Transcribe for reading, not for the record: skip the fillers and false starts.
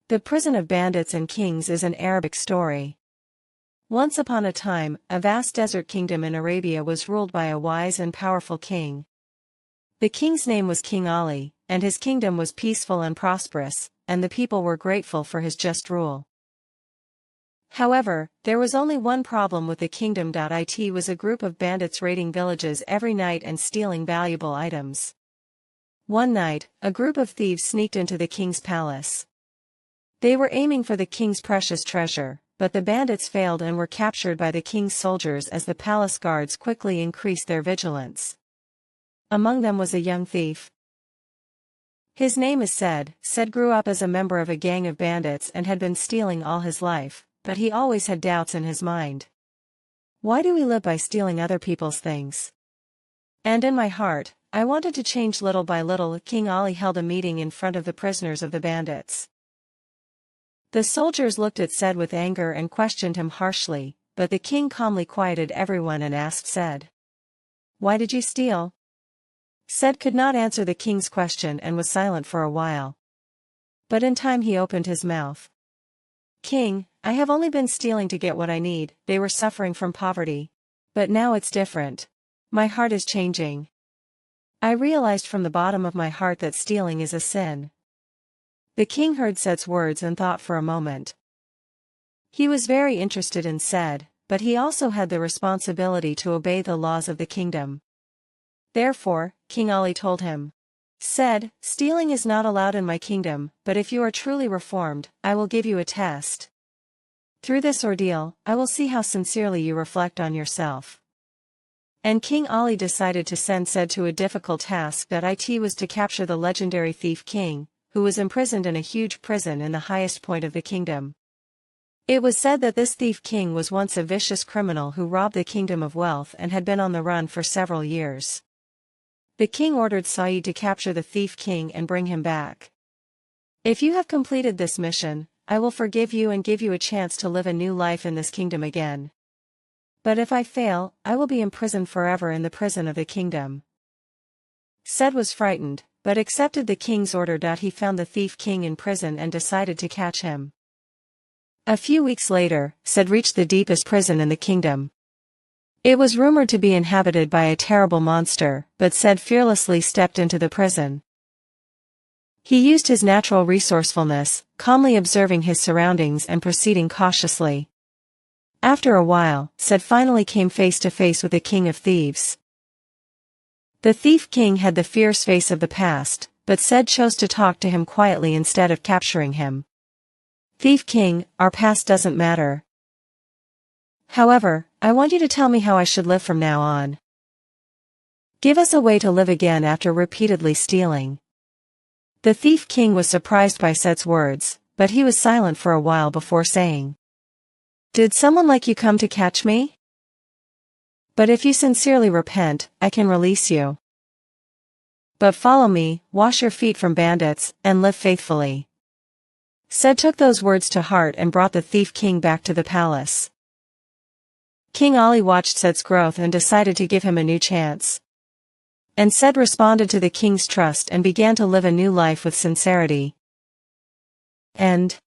The Prison of Bandits and Kings is an Arabic story. Once upon a time, a vast desert kingdom in Arabia was ruled by a wise and powerful king. The king's name was King Ali, and his kingdom was peaceful and prosperous, and the people were grateful for his just rule. However, there was only one problem with the kingdom. It was a group of bandits raiding villages every night and stealing valuable items. One night, a group of thieves sneaked into the king's palace. They were aiming for the king's precious treasure, but the bandits failed and were captured by the king's soldiers as the palace guards quickly increased their vigilance. Among them was a young thief. His name is Said. Said grew up as a member of a gang of bandits and had been stealing all his life, but he always had doubts in his mind. Why do we live by stealing other people's things? And in my heart, I wanted to change little by little. King Ali held a meeting in front of the prisoners of the bandits. The soldiers looked at Said with anger and questioned him harshly, but the king calmly quieted everyone and asked Said, "Why did you steal?" Said could not answer the king's question and was silent for a while. But in time he opened his mouth. "King, I have only been stealing to get what I need." They were suffering from poverty. But now it's different. My heart is changing. I realized from the bottom of my heart that stealing is a sin. The king heard Said's words and thought for a moment. He was very interested in Said, but he also had the responsibility to obey the laws of the kingdom. Therefore, King Ali told him, "Said, stealing is not allowed in my kingdom, but if you are truly reformed, I will give you a test. Through this ordeal, I will see how sincerely you reflect on yourself." And King Ali decided to send Said to a difficult task. It was to capture the legendary thief king, who was imprisoned in a huge prison in the highest point of the kingdom. It was said that this thief king was once a vicious criminal who robbed the kingdom of wealth and had been on the run for several years. The king ordered Said to capture the thief king and bring him back. "If you have completed this mission, I will forgive you and give you a chance to live a new life in this kingdom again. But if I fail, I will be imprisoned forever in the prison of the kingdom." Said was frightened, but accepted the king's order. He found the thief king in prison and decided to catch him. A few weeks later, Said reached the deepest prison in the kingdom. It was rumored to be inhabited by a terrible monster, but Said fearlessly stepped into the prison. He used his natural resourcefulness, calmly observing his surroundings and proceeding cautiously. After a while, Said finally came face to face with the king of thieves. The thief king had the fierce face of the past, but Said chose to talk to him quietly instead of capturing him. "Thief king, our past doesn't matter. However, I want you to tell me how I should live from now on. Give us a way to live again after repeatedly stealing." The thief king was surprised by Said's words, but he was silent for a while before saying, "Did someone like you come to catch me? But if you sincerely repent, I can release you. But follow me, wash your feet from bandits, and live faithfully." Said took those words to heart and brought the thief king back to the palace. King Ali watched Said's growth and decided to give him a new chance. And Said responded to the king's trust and began to live a new life with sincerity. End.